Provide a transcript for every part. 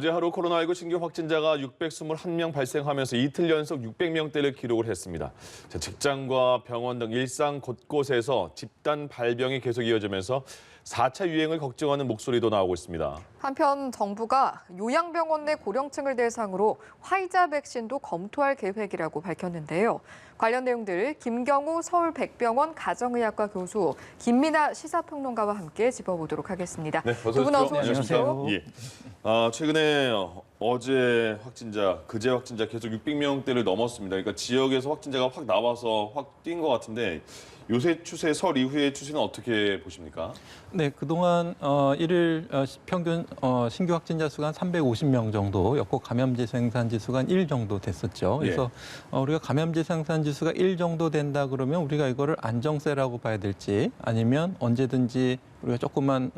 어제 하루 코로나19 신규 확진자가 621명 발생하면서 이틀 연속 600명대를 기록을 했습니다. 직장과 병원 등 일상 곳곳에서 집단 발병이 계속 이어지면서 4차 유행을 걱정하는 목소리도 나오고 있습니다. 한편 정부가 요양병원 내 고령층을 대상으로 화이자 백신도 검토할 계획이라고 밝혔는데요. 관련 내용들 김경우 서울백병원 가정의학과 교수, 김민아 시사평론가와 함께 짚어보도록 하겠습니다. 네, 두 분 어서 오십시오. 예. 최근에 어제 확진자, 그제 확진자 계속 600명대를 넘었습니다. 그러니까 지역에서 확진자가 확 나와서 확 뛴 것 같은데 요새 추세, 설 이후의 추세는 어떻게 보십니까? 네, 그동안 일일 평균 신규 확진자 수가 한 350명 정도였고 감염제 생산 지수가 한 1 정도 됐었죠. 그래서 우리가 감염제 생산 지수가 1 정도 된다 그러면 우리가 이거를 안정세라고 봐야 될지 아니면 언제든지 우리가 조금만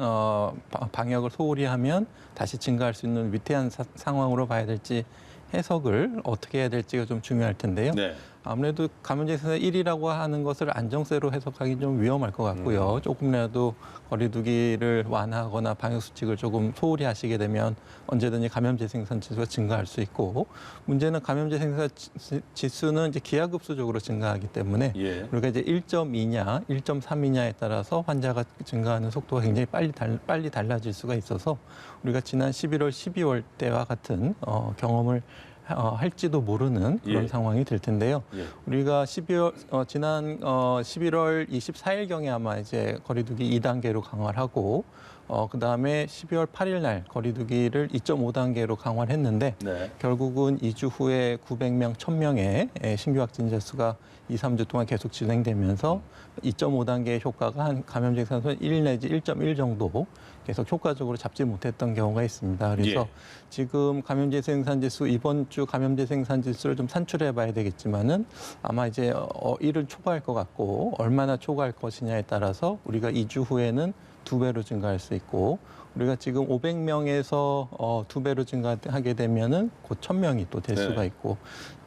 방역을 소홀히 하면 다시 증가할 수 있는 위태한 상황으로 봐야 될지 해석을 어떻게 해야 될지가 좀 중요할 텐데요. 네. 아무래도 감염제 생산 1이라고 하는 것을 안정세로 해석하기 좀 위험할 것 같고요. 조금이라도 거리두기를 완화하거나 방역 수칙을 조금 소홀히 하시게 되면 언제든지 감염제 생산 지수가 증가할 수 있고, 문제는 감염제 생산 지수는 이제 기하급수적으로 증가하기 때문에 우리가 이제 1.2냐, 1.3이냐에 따라서 환자가 증가하는 속도가 굉장히 빨리 달라질 수가 있어서 우리가 지난 11월, 12월 때와 같은 경험을 할지도 모르는 그런 상황이 될 텐데요. 우리가 지난 11월 24일경에 아마 이제 거리두기 2단계로 강화를 하고 그다음에 12월 8일 날 거리두기를 2.5단계로 강화를 했는데 결국은 2주 후에 900명, 1000명의 신규 확진자 수가 2, 3주 동안 계속 진행되면서 2.5단계의 효과가 한 감염제 생산 1 내지 1.1 정도 계속 효과적으로 잡지 못했던 경우가 있습니다. 그래서 지금 감염제 생산 지수, 이번 주 감염제 생산 지수를 좀 산출해 봐야 되겠지만은 아마 이제 1을 초과할 것 같고 얼마나 초과할 것이냐에 따라서 우리가 2주 후에는 2배로 증가할 수 있고, 우리가 지금 500명에서 2배로 증가하게 되면은 곧 1000명이 또 될 수가 있고,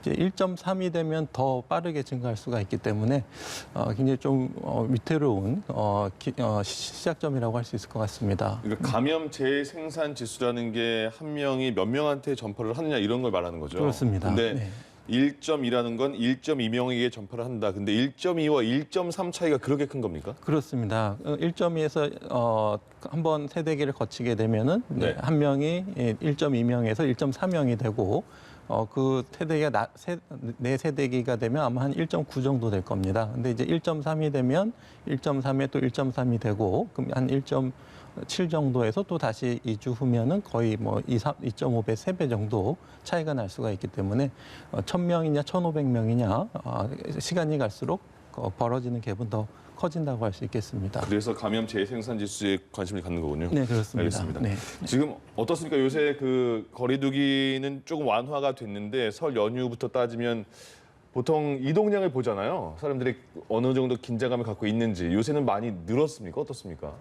이제 1.3이 되면 더 빠르게 증가할 수가 있기 때문에 굉장히 좀 위태로운 시작점이라고 할 수 있을 것 같습니다. 그러니까 감염 재생산 지수라는 게 한 명이 몇 명한테 전파를 하느냐 이런 걸 말하는 거죠. 그렇습니다. 근데 1.2라는 건 1.2명에게 전파를 한다. 근데 1.2와 1.3 차이가 그렇게 큰 겁니까? 그렇습니다. 1.2에서 한번 세대기를 거치게 되면은 한 명이 1.2명에서 1.3명이 되고 그 세대기가 네 세대기가 되면 아마 한 1.9 정도 될 겁니다. 근데 이제 1.3이 되면 1.3에 또 1.3이 되고 그럼 한 1.7 정도에서 또 다시 2주 후면은 거의 뭐 2.5배, 3배 정도 차이가 날 수가 있기 때문에 1000명이냐 1500명이냐 시간이 갈수록 벌어지는 갭은 더 커진다고 할 수 있겠습니다. 그래서 감염 재생산 지수에 관심을 갖는 거군요. 네, 그렇습니다. 알겠습니다. 네. 지금 어떻습니까? 요새 그 거리두기는 조금 완화가 됐는데 설 연휴부터 따지면 보통 이동량을 보잖아요. 사람들이 어느 정도 긴장감을 갖고 있는지 요새는 많이 늘었습니까? 어떻습니까?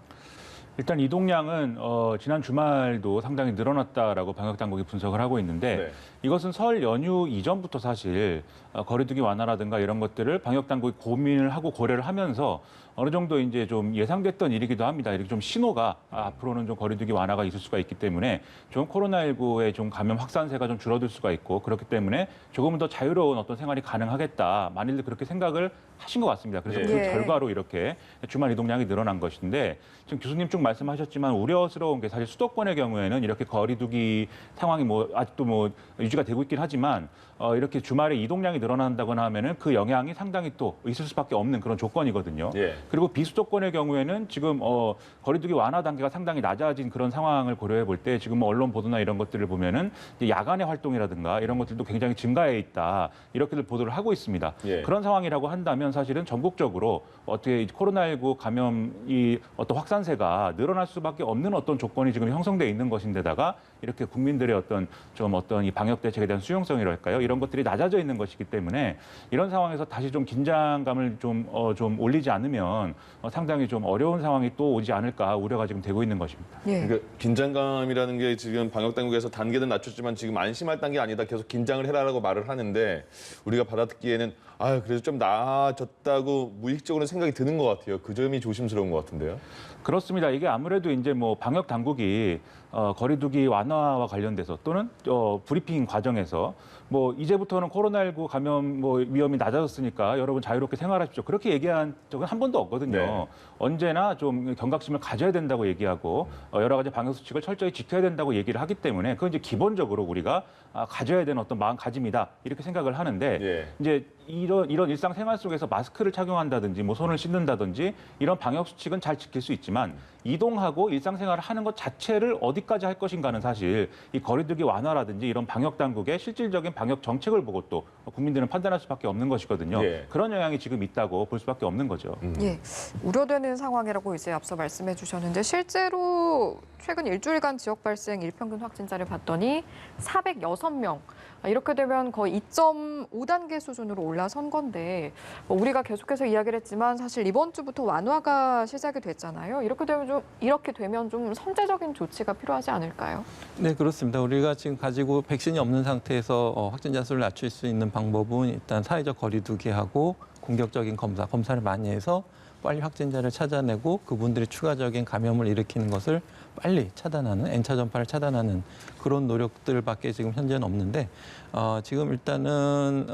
일단 이동량은 지난 주말도 상당히 늘어났다라고 방역 당국이 분석을 하고 있는데 이것은 설 연휴 이전부터 사실 거리두기 완화라든가 이런 것들을 방역 당국이 고민을 하고 고려를 하면서 어느 정도 이제 좀 예상됐던 일이기도 합니다. 이렇게 좀 신호가 앞으로는 좀 거리두기 완화가 있을 수가 있기 때문에 좀 코로나19의 좀 감염 확산세가 좀 줄어들 수가 있고, 그렇기 때문에 조금은 더 자유로운 어떤 생활이 가능하겠다. 만일들 그렇게 생각을 하신 것 같습니다. 그래서 그 결과로 이렇게 주말 이동량이 늘어난 것인데, 지금 교수님 쭉 말씀하셨지만 우려스러운 게 사실 수도권의 경우에는 이렇게 거리두기 상황이 뭐 아직도 뭐 유지가 되고 있긴 하지만 이렇게 주말에 이동량이 늘어난다거나 하면은 그 영향이 상당히 또 있을 수밖에 없는 그런 조건이거든요. 그리고 비수도권의 경우에는 지금 거리두기 완화 단계가 상당히 낮아진 그런 상황을 고려해 볼 때 지금 언론 보도나 이런 것들을 보면은 야간의 활동이라든가 이런 것들도 굉장히 증가해 있다, 이렇게들 보도를 하고 있습니다. 그런 상황이라고 한다면 사실은 전국적으로 어떻게 코로나19 감염이 어떤 확산세가 늘어날 수밖에 없는 어떤 조건이 지금 형성돼 있는 것인데다가 이렇게 국민들의 어떤 이 방역 대책에 대한 수용성이랄까요, 이런 것들이 낮아져 있는 것이기 때문에 이런 상황에서 다시 좀 긴장감을 좀 올리지 않으면 상당히 좀 어려운 상황이 또 오지 않을까 우려가 지금 되고 있는 것입니다. 그러니까 긴장감이라는 게 지금 방역 당국에서 단계는 낮췄지만 지금 안심할 단계 아니다, 계속 긴장을 해라라고 말을 하는데 우리가 받아듣기에는 그래도 좀 나아졌다고 무의식적으로 생각이 드는 것 같아요. 그 점이 조심스러운 것 같은데요. 그렇습니다. 이게 아무래도 이제 뭐 방역 당국이 거리두기 완화와 관련돼서 또는 브리핑 과정에서 뭐 이제부터는 코로나19 감염 위험이 낮아졌으니까 여러분 자유롭게 생활하십시오. 그렇게 얘기한 적은 한 번도 없거든요. 네. 언제나 좀 경각심을 가져야 된다고 얘기하고 여러 가지 방역 수칙을 철저히 지켜야 된다고 얘기를 하기 때문에 그건 이제 기본적으로 우리가 가져야 되는 어떤 마음가짐이다 이렇게 생각을 하는데 예. 이제 이런 일상생활 속에서 마스크를 착용한다든지 뭐 손을 씻는다든지 이런 방역 수칙은 잘 지킬 수 있지만 이동하고 일상생활을 하는 것 자체를 어디까지 할 것인가는 사실 이 거리두기 완화라든지 이런 방역 당국의 실질적인 방역 정책을 보고 또 국민들은 판단할 수밖에 없는 것이거든요. 예. 그런 영향이 지금 있다고 볼 수밖에 없는 거죠. 예, 우려되는 상황이라고 이제 앞서 말씀해 주셨는데 실제로 최근 일주일간 지역 발생 일평균 확진자를 봤더니 406명. 이렇게 되면 거의 2.5단계 수준으로 올라선 건데 우리가 계속해서 이야기를 했지만 사실 이번 주부터 완화가 시작이 됐잖아요. 이렇게 되면 좀 선제적인 조치가 필요하지 않을까요? 네, 그렇습니다. 우리가 지금 가지고 백신이 없는 상태에서 확진자 수를 낮출 수 있는 방법은 일단 사회적 거리두기하고 공격적인 검사를 많이 해서 빨리 확진자를 찾아내고 그분들이 추가적인 감염을 일으키는 것을 빨리 차단하는, N차 전파를 차단하는 그런 노력들밖에 지금 현재는 없는데 지금 일단은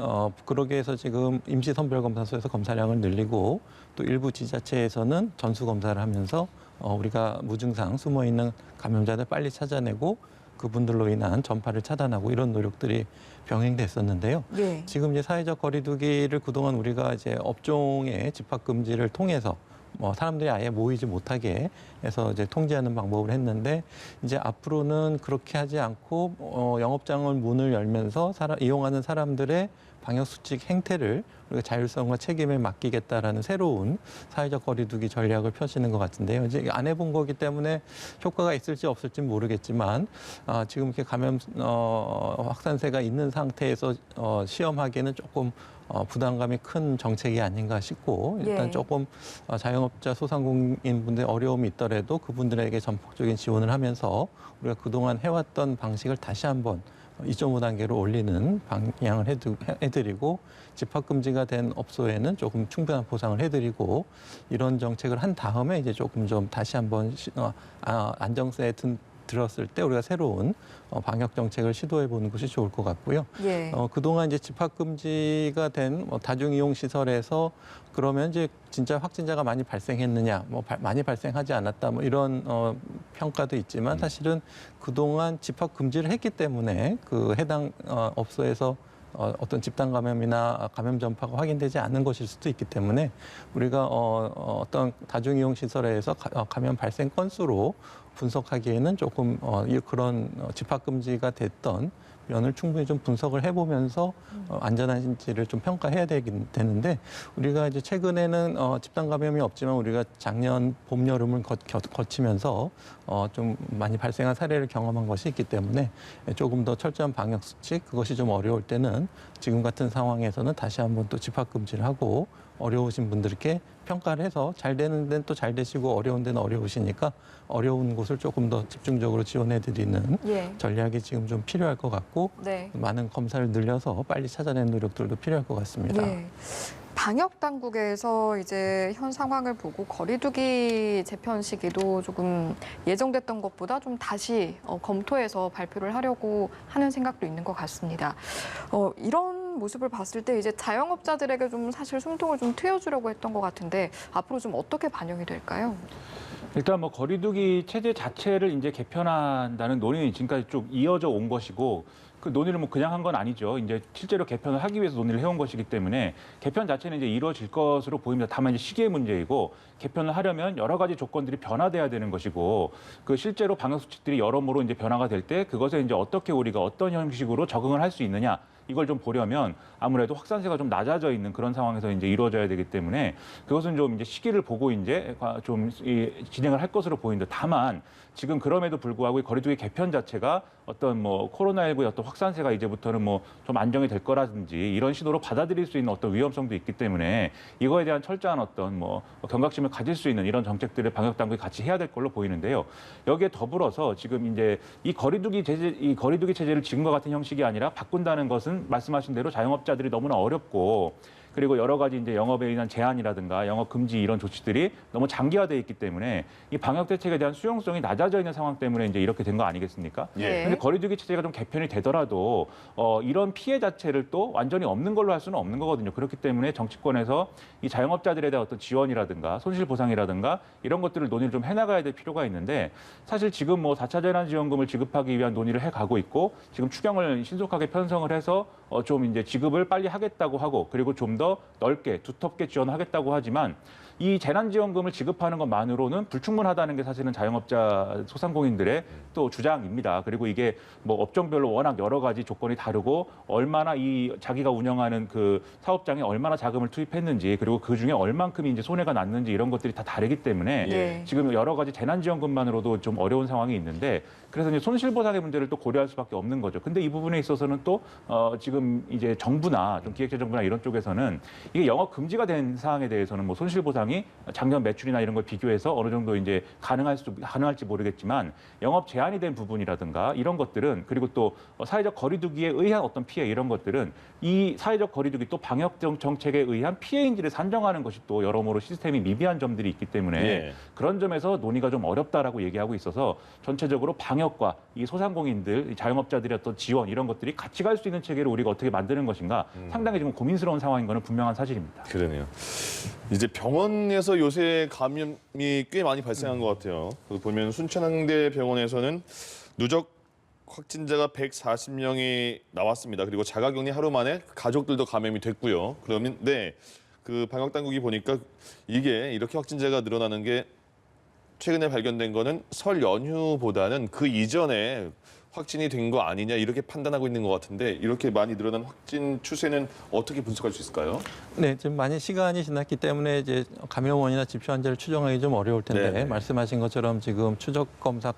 그러기 위해서 지금 임시선별검사소에서 검사량을 늘리고 또 일부 지자체에서는 전수검사를 하면서 우리가 무증상 숨어있는 감염자들 빨리 찾아내고 그분들로 인한 전파를 차단하고 이런 노력들이 병행됐었는데요. 예. 지금 이제 사회적 거리두기를 그동안 우리가 이제 업종의 집합 금지를 통해서 사람들이 아예 모이지 못하게 해서 이제 통제하는 방법을 했는데 이제 앞으로는 그렇게 하지 않고 영업장을 문을 열면서 이용하는 사람들의 방역 수칙 행태를 우리가 자율성과 책임에 맡기겠다라는 새로운 사회적 거리두기 전략을 펴시는 것 같은데요. 이제 안 해본 거기 때문에 효과가 있을지 없을지 모르겠지만 지금 이렇게 감염 확산세가 있는 상태에서 시험하기에는 조금 부담감이 큰 정책이 아닌가 싶고 일단 예. 조금 자영업자 소상공인분들 어려움이 있더라도 그분들에게 전폭적인 지원을 하면서 우리가 그동안 해왔던 방식을 다시 한번 2.5단계로 올리는 방향을 해드리고 집합금지가 된 업소에는 조금 충분한 보상을 해드리고 이런 정책을 한 다음에 이제 조금 좀 다시 한번 안정세에 들었을 때 우리가 새로운 방역 정책을 시도해 보는 것이 좋을 것 같고요. 예. 그동안 이제 집합금지가 된 다중이용 시설에서 그러면 이제 진짜 확진자가 많이 발생했느냐, 많이 발생하지 않았다, 이런 평가도 있지만 사실은 그동안 집합금지를 했기 때문에 그 해당 업소에서 어떤 집단 감염이나 감염 전파가 확인되지 않은 것일 수도 있기 때문에 우리가 어떤 다중이용 시설에서 감염 발생 건수로 분석하기에는 조금 그런 집합 금지가 됐던 면을 충분히 좀 분석을 해보면서 안전한지를 좀 평가해야 되는데 우리가 이제 최근에는 집단 감염이 없지만 우리가 작년 봄 여름을 거치면서 좀 많이 발생한 사례를 경험한 것이 있기 때문에 조금 더 철저한 방역 수칙 그것이 좀 어려울 때는 지금 같은 상황에서는 다시 한번 또 집합 금지를 하고 어려우신 분들께 평가를 해서 잘 되는 데는 또 잘 되시고 어려운 데는 어려우시니까 어려운 곳을 조금 더 집중적으로 지원해드리는 예. 전략이 지금 좀 필요할 것 같고 네. 많은 검사를 늘려서 빨리 찾아내는 노력들도 필요할 것 같습니다. 예. 방역 당국에서 이제 현 상황을 보고 거리두기 재편 시기도 조금 예정됐던 것보다 좀 다시 검토해서 발표를 하려고 하는 생각도 있는 것 같습니다. 이런 모습을 봤을 때 이제 자영업자들에게 좀 사실 숨통을 좀 트여주려고 했던 것 같은데 앞으로 좀 어떻게 반영이 될까요? 일단 뭐 거리두기 체제 자체를 이제 개편한다는 논의는 지금까지 쭉 이어져 온 것이고 그 논의를 뭐 그냥 한 건 아니죠. 이제 실제로 개편을 하기 위해서 논의를 해온 것이기 때문에 개편 자체는 이제 이루어질 것으로 보입니다. 다만 이제 시기의 문제이고 개편을 하려면 여러 가지 조건들이 변화돼야 되는 것이고 그 실제로 방역 수칙들이 여러모로 이제 변화가 될 때 그것에 이제 어떻게 우리가 어떤 형식으로 적응을 할 수 있느냐. 이걸 좀 보려면 아무래도 확산세가 좀 낮아져 있는 그런 상황에서 이제 이루어져야 되기 때문에 그것은 좀 이제 시기를 보고 이제 좀 진행을 할 것으로 보이는데 다만 지금 그럼에도 불구하고 이 거리두기 개편 자체가 어떤 뭐 코로나19의 어떤 확산세가 이제부터는 뭐 좀 안정이 될 거라든지 이런 시도로 받아들일 수 있는 어떤 위험성도 있기 때문에 이거에 대한 철저한 어떤 뭐 경각심을 가질 수 있는 이런 정책들을 방역 당국이 같이 해야 될 걸로 보이는데요. 여기에 더불어서 지금 이제 이 거리두기 체제를 지금과 같은 형식이 아니라 바꾼다는 것은 말씀하신 대로 자영업자들이 너무나 어렵고 그리고 여러 가지 이제 영업에 의한 제한이라든가 영업 금지 이런 조치들이 너무 장기화돼 있기 때문에 이 방역 대책에 대한 수용성이 낮아져 있는 상황 때문에 이제 이렇게 된 거 아니겠습니까? 예. 근데 거리두기 체제가 좀 개편이 되더라도 이런 피해 자체를 또 완전히 없는 걸로 할 수는 없는 거거든요. 그렇기 때문에 정치권에서 이 자영업자들에 대한 어떤 지원이라든가 손실 보상이라든가 이런 것들을 논의를 좀 해나가야 될 필요가 있는데 사실 지금 뭐 4차 재난지원금을 지급하기 위한 논의를 해가고 있고 지금 추경을 신속하게 편성을 해서 좀 이제 지급을 빨리 하겠다고 하고 그리고 좀 더 넓게 두텁게 지원하겠다고 하지만 이 재난지원금을 지급하는 것만으로는 불충분하다는 게 사실은 자영업자 소상공인들의 또 주장입니다. 그리고 이게 뭐 업종별로 워낙 여러 가지 조건이 다르고 얼마나 이 자기가 운영하는 그 사업장에 얼마나 자금을 투입했는지 그리고 그 중에 얼만큼이 이제 손해가 났는지 이런 것들이 다 다르기 때문에 예. 지금 여러 가지 재난지원금만으로도 좀 어려운 상황이 있는데 그래서 이제 손실보상의 문제를 또 고려할 수밖에 없는 거죠. 근데 이 부분에 있어서는 또 지금 이제 정부나 좀 기획재정부나 이런 쪽에서는 이게 영업 금지가 된 사항에 대해서는 뭐 손실보상이 작년 매출이나 이런 걸 비교해서 어느 정도 이제 가능할지 모르겠지만 영업 제한이 된 부분이라든가 이런 것들은 그리고 또 사회적 거리두기에 의한 어떤 피해 이런 것들은 이 사회적 거리두기 또 방역 정책에 의한 피해인지를 산정하는 것이 또 여러모로 시스템이 미비한 점들이 있기 때문에 예. 그런 점에서 논의가 좀 어렵다라고 얘기하고 있어서 전체적으로 방역과 이 소상공인들, 이 자영업자들의 어떤 지원 이런 것들이 같이 갈 수 있는 체계를 우리가 어떻게 만드는 것인가 상당히 지금 고민스러운 상황인 거는 분명한 사실입니다. 그러네요. 이제 병원에서 요새 감염이 꽤 많이 발생한 것 같아요. 보면 순천향대 병원에서는 누적 확진자가 140명이 나왔습니다. 그리고 자가격리 하루 만에 가족들도 감염이 됐고요. 그런데 그 방역 당국이 보니까 이게 이렇게 확진자가 늘어나는 게 최근에 발견된 거는 설 연휴보다는 그 이전에 확진이 된 거 아니냐 이렇게 판단하고 있는 것 같은데 이렇게 많이 늘어난 확진 추세는 어떻게 분석할 수 있을까요? 네, 지금 많이 시간이 지났기 때문에 이제 감염원이나 집중 환자를 추정하기 좀 어려울 텐데 네. 말씀하신 것처럼 지금 추적 검사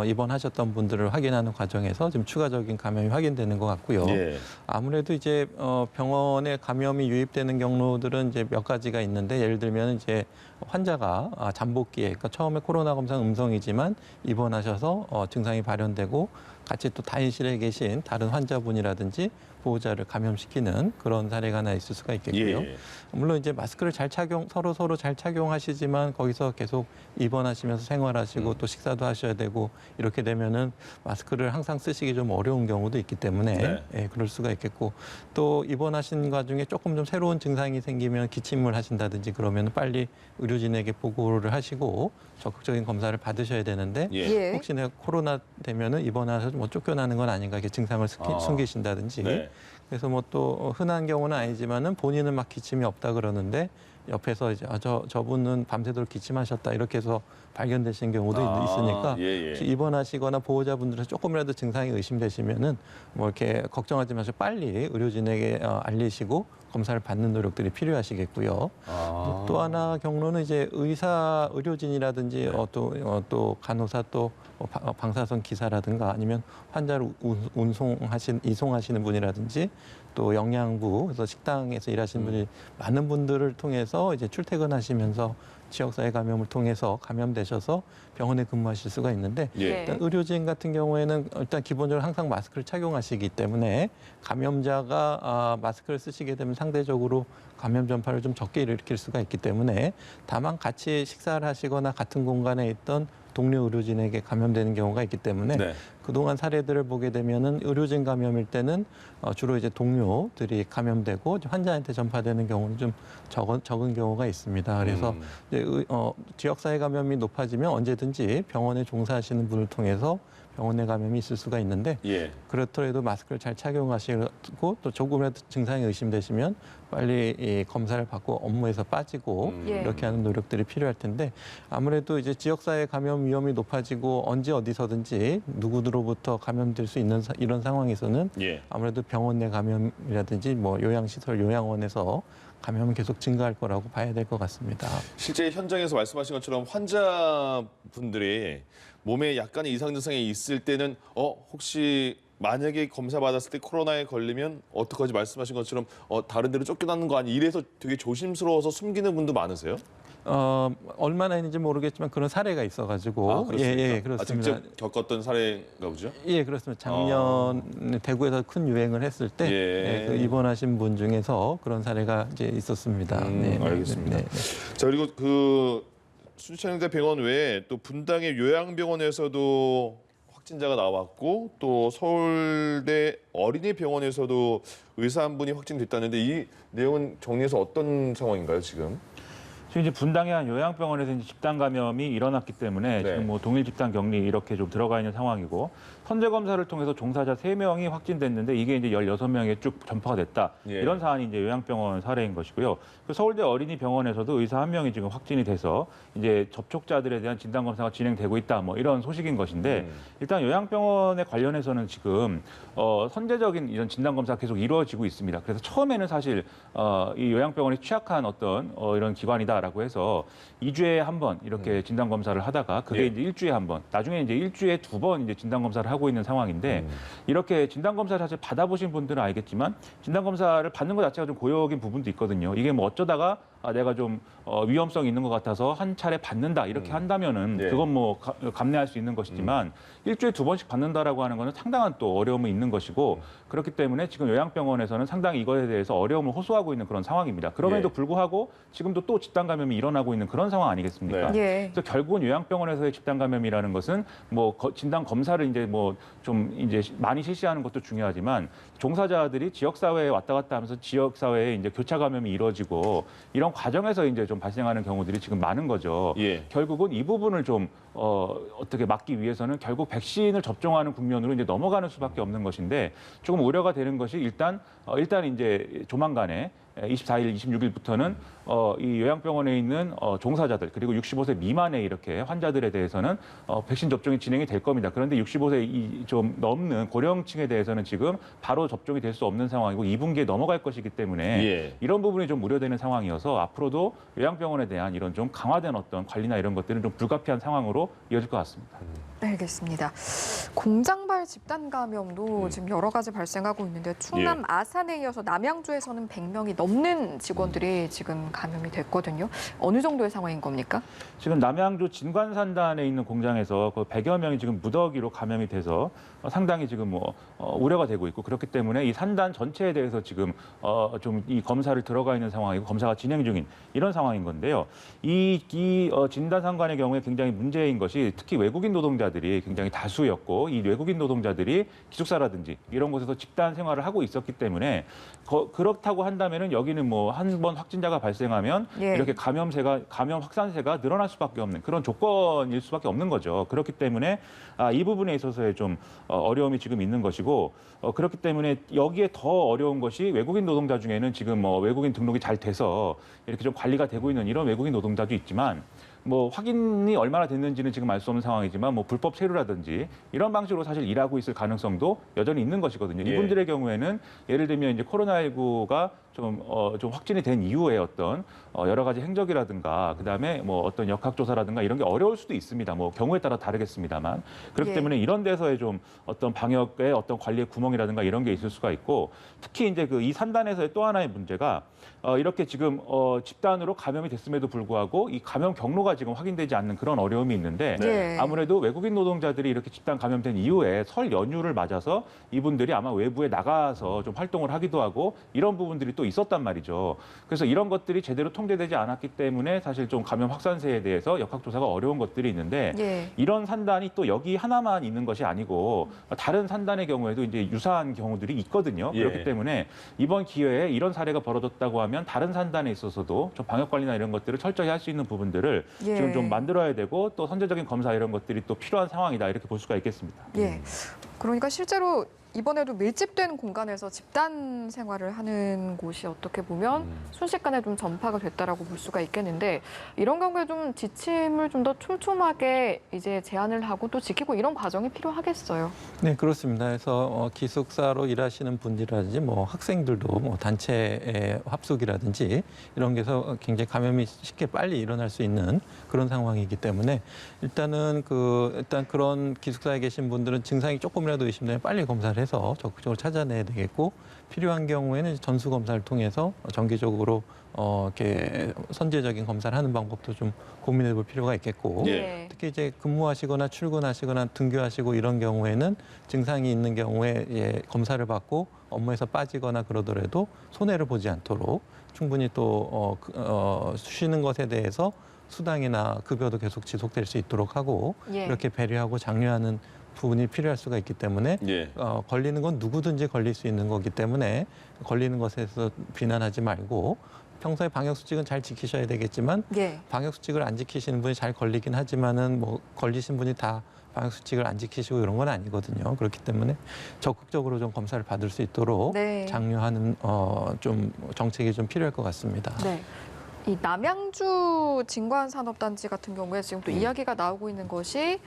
입원하셨던 분들을 확인하는 과정에서 지금 추가적인 감염이 확인되는 것 같고요. 예. 아무래도 이제 병원에 감염이 유입되는 경로들은 이제 몇 가지가 있는데 예를 들면 이제 환자가 잠복기에 그러니까 처음에 코로나 검사 음성이지만 입원하셔서 증상이 발현되고 같이 또 다인실에 계신 다른 환자분이라든지 보호자를 감염시키는 그런 사례가 하나 있을 수가 있겠고요. 예. 물론 이제 마스크를 서로 잘 착용하시지만 거기서 계속 입원하시면서 생활하시고 또 식사도 하셔야 되고 이렇게 되면은 마스크를 항상 쓰시기 좀 어려운 경우도 있기 때문에 네. 예, 그럴 수가 있겠고 또 입원하신 와중에 조금 좀 새로운 증상이 생기면 기침을 하신다든지 그러면 빨리 의료진에게 보고를 하시고 적극적인 검사를 받으셔야 되는데 예. 예. 혹시나 코로나 되면은 입원하셔서 뭐 쫓겨나는 건 아닌가 이렇게 증상을 숨기신다든지 네. 그래서 뭐 또 흔한 경우는 아니지만은 본인은 막 기침이 없다 그러는데 옆에서 이제 저분은 밤새도록 기침하셨다 이렇게 해서 발견되신 경우도 있으니까 예, 예. 혹시 입원하시거나 보호자분들에서 조금이라도 증상이 의심되시면은 뭐 이렇게 걱정하지 마시고 빨리 의료진에게 알리시고 검사를 받는 노력들이 필요하시겠고요. 또 하나 경로는 이제 의료진이라든지 또 간호사 또 방사선 기사라든가 아니면 환자를 이송하시는 분이라든지 또 영양부에서 식당에서 일하시는 분이 많은 분들을 통해서 이제 출퇴근하시면서 지역사회 감염을 통해서 감염되셔서 병원에 근무하실 수가 있는데 예. 일단 의료진 같은 경우에는 일단 기본적으로 항상 마스크를 착용하시기 때문에 감염자가 마스크를 쓰시게 되면 상대적으로 감염 전파를 좀 적게 일으킬 수가 있기 때문에 다만 같이 식사를 하시거나 같은 공간에 있던 동료 의료진에게 감염되는 경우가 있기 때문에 네. 그동안 사례들을 보게 되면은 의료진 감염일 때는 주로 이제 동료들이 감염되고 환자한테 전파되는 경우는 좀 적은 경우가 있습니다. 그래서 이제 지역사회 감염이 높아지면 언제든지 병원에 종사하시는 분을 통해서 병원 내 감염이 있을 수가 있는데 예. 그렇더라도 마스크를 잘 착용하시고 또 조금이라도 증상이 의심되시면 빨리 이 검사를 받고 업무에서 빠지고 예. 이렇게 하는 노력들이 필요할 텐데 아무래도 이제 지역사회 감염 위험이 높아지고 언제 어디서든지 누구로부터 감염될 수 있는 이런 상황에서는 예. 아무래도 병원 내 감염이라든지 뭐 요양시설, 요양원에서 감염은 계속 증가할 거라고 봐야 될 것 같습니다. 실제 현장에서 말씀하신 것처럼 환자분들이 몸에 약간의 이상 증상이 있을 때는 혹시 만약에 검사 받았을 때 코로나에 걸리면 어떡하지 말씀하신 것처럼 다른 데로 쫓겨나는 거 아니 이래서 되게 조심스러워서 숨기는 분도 많으세요? 얼마나 있는지 모르겠지만 그런 사례가 있어가지고 그렇습니까? 예, 그렇습니다. 직접 겪었던 사례인가 보죠? 예, 그렇습니다. 작년 대구에서 큰 유행을 했을 때 그 입원하신 분 중에서 그런 사례가 이제 있었습니다. 알겠습니다. 자, 그리고 그 순천향대 병원 외에 또 분당의 요양병원에서도 확진자가 나왔고 또 서울대 어린이병원에서도 의사 한 분이 확진됐다는데 이 내용은 정리해서 어떤 상황인가요, 지금? 지금 이제 분당의 한 요양병원에서 이제 집단 감염이 일어났기 때문에 지금 뭐 동일 집단 격리 이렇게 좀 들어가 있는 상황이고 선제 검사를 통해서 종사자 3명이 확진됐는데 이게 이제 16명에 쭉 전파가 됐다. 이런 사안이 이제 요양병원 사례인 것이고요. 그 서울대 어린이병원에서도 의사 1명이 지금 확진이 돼서 이제 접촉자들에 대한 진단 검사가 진행되고 있다. 뭐 이런 소식인 것인데 일단 요양병원에 관련해서는 지금 선제적인 이런 진단 검사가 계속 이루어지고 있습니다. 그래서 처음에는 사실 이 요양병원이 취약한 어떤 이런 기관이다라고 해서 2주에 한 번 이렇게 진단 검사를 하다가 그게 이제 일주일에 한 번, 나중에 이제 일주일에 2번 이제 진단 검사를 하고 있는 상황인데 이렇게 진단 검사를 사실 받아보신 분들은 알겠지만 진단 검사를 받는 것 자체가 좀 고역인 부분도 있거든요. 이게 뭐 어쩌다가 내가 좀 위험성이 있는 것 같아서 한 차례 받는다 이렇게 한다면은 그건 뭐 감내할 수 있는 것이지만 일주일에 2번씩 받는다라고 하는 거는 상당한 또 어려움이 있는 것이고 그렇기 때문에 지금 요양병원에서는 상당히 이것에 대해서 어려움을 호소하고 있는 그런 상황입니다. 그럼에도 불구하고 지금도 또 집단 감염이 일어나고 있는 그런 상황 아니겠습니까? 그래서 결국은 요양병원에서의 집단 감염이라는 것은 뭐 진단 검사를 이제 뭐 좀 이제 많이 실시하는 것도 중요하지만 종사자들이 지역 사회에 왔다 갔다 하면서 지역 사회에 이제 교차 감염이 이루어지고 이런 과정에서 이제 좀 발생하는 경우들이 지금 많은 거죠. 결국은 이 부분을 좀 어떻게 막기 위해서는 결국 백신을 접종하는 국면으로 이제 넘어가는 수밖에 없는 것인데 조금 우려가 되는 것이 일단 이제 조만간에 24일, 26일부터는 이 요양병원에 있는 종사자들 그리고 65세 미만의 이렇게 환자들에 대해서는 백신 접종이 진행이 될 겁니다. 그런데 65세 좀 넘는 고령층에 대해서는 지금 바로 접종이 될 수 없는 상황이고 2분기에 넘어갈 것이기 때문에 이런 부분이 좀 우려되는 상황이어서 앞으로도 요양병원에 대한 이런 좀 강화된 어떤 관리나 이런 것들은 좀 불가피한 상황으로 이어질 것 같습니다. 알겠습니다. 공장발 집단 감염도 지금 여러 가지 발생하고 있는데 충남 아산에 이어서 남양주에서는 100명이 넘는 직원들이 지금 감염이 됐거든요. 어느 정도의 상황인 겁니까? 지금 남양주 진관산단에 있는 공장에서 그 100여 명이 지금 무더기로 감염이 돼서 상당히 지금 뭐 우려가 되고 있고 그렇기 때문에 이 산단 전체에 대해서 지금 좀 이 검사를 들어가 있는 상황이고 검사가 진행 중인 이런 상황인 건데요. 이 진단산관의 경우에 굉장히 문제인 것이 특히 외국인 노동자들이 굉장히 다수였고 이 외국인 노동자들이 기숙사라든지 이런 곳에서 집단 생활을 하고 있었기 때문에 그렇다고 한다면은 여기는 뭐 한 번 확진자가 발생하면 이렇게 감염 확산세가 늘어날 수밖에 없는 그런 조건일 수밖에 없는 거죠. 그렇기 때문에 이 부분에 있어서의 좀 어려움이 지금 있는 것이고 그렇기 때문에 여기에 더 어려운 것이 외국인 노동자 중에는 지금 뭐 외국인 등록이 잘 돼서 이렇게 좀 관리가 되고 있는 이런 외국인 노동자도 있지만 뭐 확인이 얼마나 됐는지는 지금 알 수 없는 상황이지만 뭐 불법 체류라든지 이런 방식으로 사실 일하고 있을 가능성도 여전히 있는 것이거든요. 이분들의 경우에는 예를 들면 이제 코로나19가 좀 확진이 된 이후에 어떤 여러 가지 행적이라든가 그다음에 뭐 어떤 역학조사라든가 이런 게 어려울 수도 있습니다. 뭐 경우에 따라 다르겠습니다만 그렇기 때문에 이런 데서의 좀 어떤 방역의 어떤 관리의 구멍이라든가 이런 게 있을 수가 있고 특히 이제 그 이 산단에서의 또 하나의 문제가 이렇게 지금 집단으로 감염이 됐음에도 불구하고 이 감염 경로가 지금 확인되지 않는 그런 어려움이 있는데 아무래도 외국인 노동자들이 이렇게 집단 감염된 이후에 설 연휴를 맞아서 이분들이 아마 외부에 나가서 좀 활동을 하기도 하고 이런 부분들이 또 있었단 말이죠. 그래서 이런 것들이 제대로 통제되지 않았기 때문에 사실 좀 감염 확산세에 대해서 역학조사가 어려운 것들이 있는데 이런 산단이 또 여기 하나만 있는 것이 아니고 다른 산단의 경우에도 이제 유사한 경우들이 있거든요. 그렇기 때문에 이번 기회에 이런 사례가 벌어졌다고 하면 다른 산단에 있어서도 좀 방역 관리나 이런 것들을 철저히 할 수 있는 부분들을 지금 좀 만들어야 되고 또 선제적인 검사 이런 것들이 또 필요한 상황이다 이렇게 볼 수가 있겠습니다. 그러니까 실제로 이번에도 밀집된 공간에서 집단 생활을 하는 곳이 어떻게 보면 순식간에 좀 전파가 됐다라고 볼 수가 있겠는데 이런 경우에 좀 지침을 좀 더 촘촘하게 이제 제한을 하고 또 지키고 이런 과정이 필요하겠어요. 네, 그렇습니다. 그래서 기숙사로 일하시는 분들이라든지 뭐 학생들도 뭐 단체 합숙이라든지 이런 게서 굉장히 감염이 쉽게 빨리 일어날 수 있는 그런 상황이기 때문에 일단 그런 기숙사에 계신 분들은 증상이 조금이라도 의심되면 빨리 검사를 해서 적극적으로 찾아내야 되겠고 필요한 경우에는 전수 검사를 통해서 정기적으로 이렇게 선제적인 검사를 하는 방법도 좀 고민해 볼 필요가 있겠고 예. 특히 이제 근무하시거나 출근하시거나 등교하시고 이런 경우에는 증상이 있는 경우에 예, 검사를 받고 업무에서 빠지거나 그러더라도 손해를 보지 않도록 충분히 또 쉬는 것에 대해서 수당이나 급여도 계속 지속될 수 있도록 하고 예. 이렇게 배려하고 장려하는 부분이 필요할 수가 있기 때문에 예. 걸리는 건 누구든지 걸릴 수 있는 거기 때문에 걸리는 것에서 비난하지 말고 평소에 방역 수칙은 잘 지키셔야 되겠지만 예. 방역 수칙을 안 지키시는 분이 잘 걸리긴 하지만은 뭐 걸리신 분이 다 방역 수칙을 안 지키시고 이런 건 아니거든요. 그렇기 때문에 적극적으로 좀 검사를 받을 수 있도록 네. 장려하는 좀 정책이 좀 필요할 것 같습니다. 네. 이 남양주 진관산업단지 같은 경우에 지금 또 이야기가 나오고 있는 것이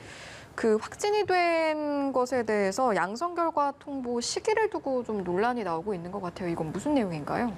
그 확진이 된 것에 대해서 양성 결과 통보 시기를 두고 좀 논란이 나오고 있는 것 같아요. 이건 무슨 내용인가요?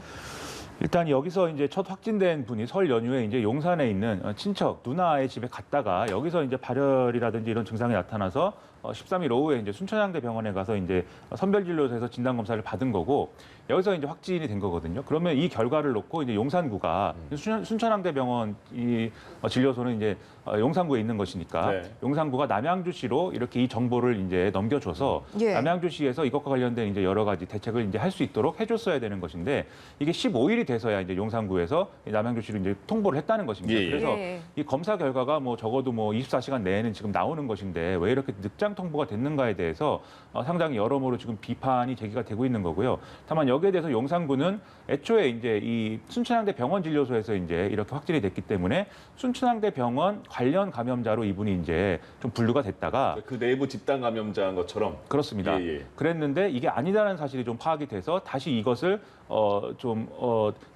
일단 여기서 이제 첫 확진된 분이 설 연휴에 이제 용산에 있는 친척 누나의 집에 갔다가 여기서 이제 발열이라든지 이런 증상이 나타나서 13일 오후에 이제 순천향대 병원에 가서 이제 선별진료소에서 진단 검사를 받은 거고 여기서 이제 확진이 된 거거든요. 그러면 이 결과를 놓고 이제 용산구가 순천향대 병원 이 진료소는 이제 용산구에 있는 것이니까 네. 용산구가 남양주시로 이렇게 이 정보를 이제 넘겨줘서 예. 남양주시에서 이것과 관련된 이제 여러 가지 대책을 이제 할 수 있도록 해줬어야 되는 것인데 이게 15일이 돼서야 이제 용산구에서 남양주시로 이제 통보를 했다는 것입니다. 예, 예. 그래서 예. 이 검사 결과가 뭐 적어도 뭐 24시간 내에는 지금 나오는 것인데 왜 이렇게 늦장 통보가 됐는가에 대해서 상당히 여러모로 지금 비판이 제기가 되고 있는 거고요. 다만 여기에 대해서 용산구는 애초에 이제 이 순천향대 병원 진료소에서 이제 이렇게 확진이 됐기 때문에 순천향대 병원 관련 감염자로 이분이 이제 좀 분류가 됐다가 그 내부 집단 감염자인 것처럼. 그렇습니다. 예, 예. 그랬는데 이게 아니다라는 사실이 좀 파악이 돼서 다시 이것을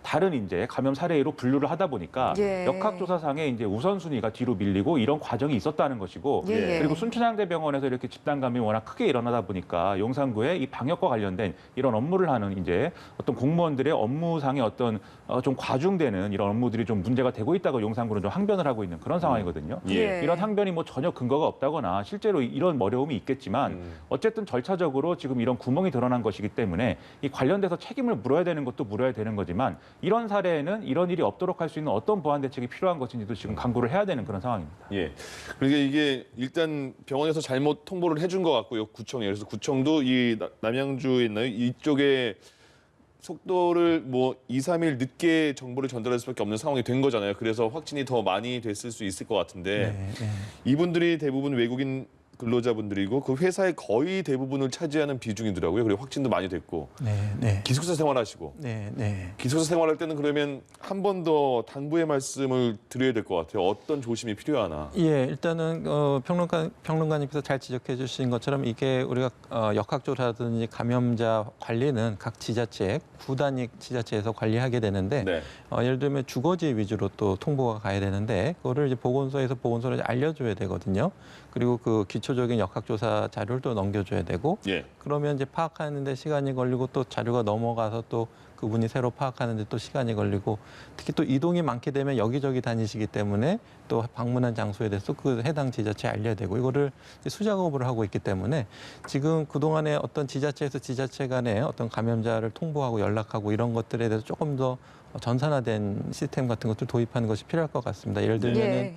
다른 이제 감염 사례로 분류를 하다 보니까 예. 역학조사상에 이제 우선순위가 뒤로 밀리고 이런 과정이 있었다는 것이고 예, 예. 그리고 순천향대병원에서 이렇게 집단 감염이 워낙 크게 일어나다 보니까 용산구에 이 방역과 관련된 이런 업무를 하는 이제 어떤 공무원들의 업무상의 어떤 좀 과중되는 이런 업무들이 좀 문제가 되고 있다고 용산구는 좀 항변을 하고 있는 그런 상황이거든요. 예. 이런 항변이 뭐 전혀 근거가 없다거나 실제로 이런 어려움이 있겠지만 어쨌든 절차적으로 지금 이런 구멍이 드러난 것이기 때문에 이 관련돼서 책임을 물어야 되는 것도 물어야 되는 거지만 이런 사례에는 이런 일이 없도록 할 수 있는 어떤 보완 대책이 필요한 것인지도 지금 강구를 해야 되는 그런 상황입니다. 예. 그러니까 이게 일단 병원에서 잘못 통보를 해준 것 같고요. 구청에. 그래서 구청도 이 남양주에 있나요? 이쪽에 속도를 뭐 2, 3일 늦게 정보를 전달할 수밖에 없는 상황이 된 거잖아요. 그래서 확진이 더 많이 됐을 수 있을 것 같은데 네. 이분들이 대부분 외국인 근로자분들이고 그 회사의 거의 대부분을 차지하는 비중이더라고요. 그리고 확진도 많이 됐고 네. 기숙사 생활하시고 네. 기숙사 생활할 때는 그러면 한 번 더 당부의 말씀을 드려야 될 것 같아요. 어떤 조심이 필요하나. 예, 일단은 평론가님께서 잘 지적해 주신 것처럼 이게 우리가 역학조사라든지 감염자 관리는 각 지자체, 구 단위 지자체에서 관리하게 되는데 네. 예를 들면 주거지 위주로 또 통보가 가야 되는데 그거를 이제 보건소에서 보건소를 알려줘야 되거든요. 그리고 그 기초적인 역학조사 자료를 또 넘겨줘야 되고 예. 그러면 이제 파악하는데 시간이 걸리고 또 자료가 넘어가서 또 그분이 새로 파악하는데 또 시간이 걸리고 특히 또 이동이 많게 되면 여기저기 다니시기 때문에 또 방문한 장소에 대해서 그 해당 지자체에 알려야 되고 이거를 이제 수작업을 하고 있기 때문에 지금 그동안에 어떤 지자체에서 지자체 간에 어떤 감염자를 통보하고 연락하고 이런 것들에 대해서 조금 더 전산화된 시스템 같은 것들 도입하는 것이 필요할 것 같습니다. 예를 들면은 예.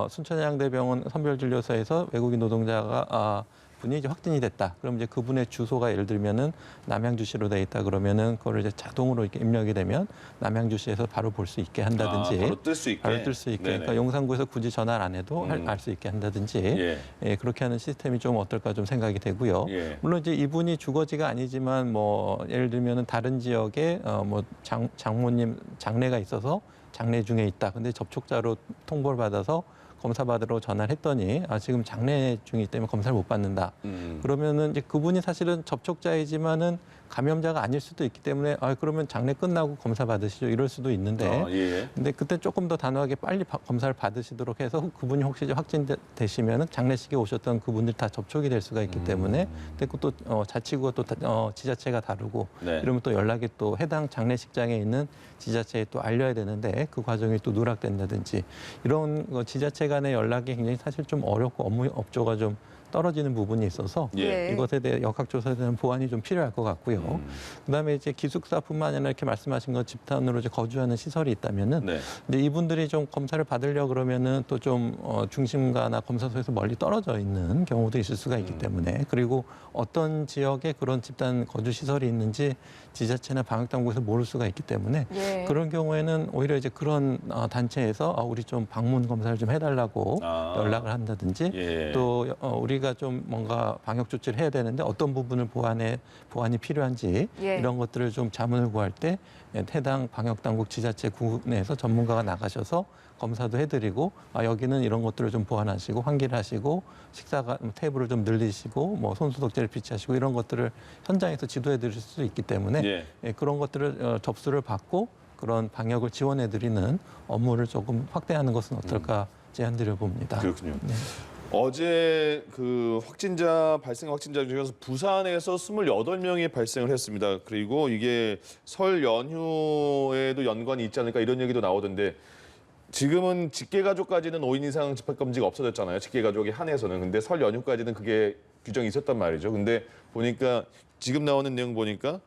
순천향대병원 선별진료소에서 외국인 노동자가 분이 이제 확진이 됐다. 그럼 이제 그분의 주소가 예를 들면은 남양주시로 돼 있다 그러면은 그거를 이제 자동으로 이렇게 입력이 되면 남양주시에서 바로 볼 수 있게 한다든지 바로 뜰 수 있게. 바로 뜰 수 있게. 네네. 그러니까 용산구에서 굳이 전화를 안 해도 알 수 있게 한다든지 예. 그렇게 하는 시스템이 좀 어떨까 좀 생각이 되고요. 예. 물론 이제 이분이 주거지가 아니지만 뭐 예를 들면은 다른 지역에 뭐 장모님 장례가 있어서 장례 중에 있다. 근데 접촉자로 통보를 받아서 검사 받으러 전화를 했더니 지금 장례 중이기 때문에 검사를 못 받는다. 그러면은 이제 그분이 사실은 접촉자이지만은 감염자가 아닐 수도 있기 때문에 그러면 장례 끝나고 검사 받으시죠. 이럴 수도 있는데 예. 근데 그때 조금 더 단호하게 빨리 검사를 받으시도록 해서 그분이 혹시 확진되시면은 장례식에 오셨던 그분들 다 접촉이 될 수가 있기 때문에 근데 그것도 자치구가 또 지자체가 다르고 네. 이러면 또 연락이 또 해당 장례식장에 있는 지자체에 또 알려야 되는데 그 과정이 또 누락된다든지 이런 지자체 간의 연락이 굉장히 사실 좀 어렵고 업무 업조가 좀 떨어지는 부분이 있어서 예. 이것에 대해 역학조사에 대한 보완이 좀 필요할 것 같고요. 그다음에 이제 기숙사뿐만 아니라 이렇게 말씀하신 것 집단으로 이제 거주하는 시설이 있다면은 네. 근데 이분들이 좀 검사를 받으려 그러면은 또 좀 중심가나 검사소에서 멀리 떨어져 있는 경우도 있을 수가 있기 때문에 그리고 어떤 지역에 그런 집단 거주 시설이 있는지 지자체나 방역당국에서 모를 수가 있기 때문에 예. 그런 경우에는 오히려 이제 그런 단체에서 우리 좀 방문 검사를 좀 해달라고 연락을 한다든지 예. 또 우리가 좀 뭔가 방역 조치를 해야 되는데 어떤 부분을 보완이 필요한지 예. 이런 것들을 좀 자문을 구할 때 해당 방역당국 지자체 구내에서 전문가가 나가셔서 검사도 해드리고 여기는 이런 것들을 좀 보완하시고 환기를 하시고 식사가 테이블을 좀 늘리시고 뭐 손소독제를 비치하시고 이런 것들을 현장에서 지도해드릴 수 있기 때문에 그런 것들을 접수를 받고 그런 방역을 지원해드리는 업무를 조금 확대하는 것은 어떨까 제안드려 봅니다. 그렇군요. 네. 어제 그 확진자 중에서 부산에서 28명이 발생을 했습니다. 그리고 이게 설 연휴에도 연관이 있지 않을까 이런 얘기도 나오던데 지금은 직계가족까지는 5인 이상 집합금지가 없어졌잖아요. 직계가족이 한해서는. 근데 설 연휴까지는 그게 규정이 있었단 말이죠. 근데 보니까 지금 나오는 내용 보니까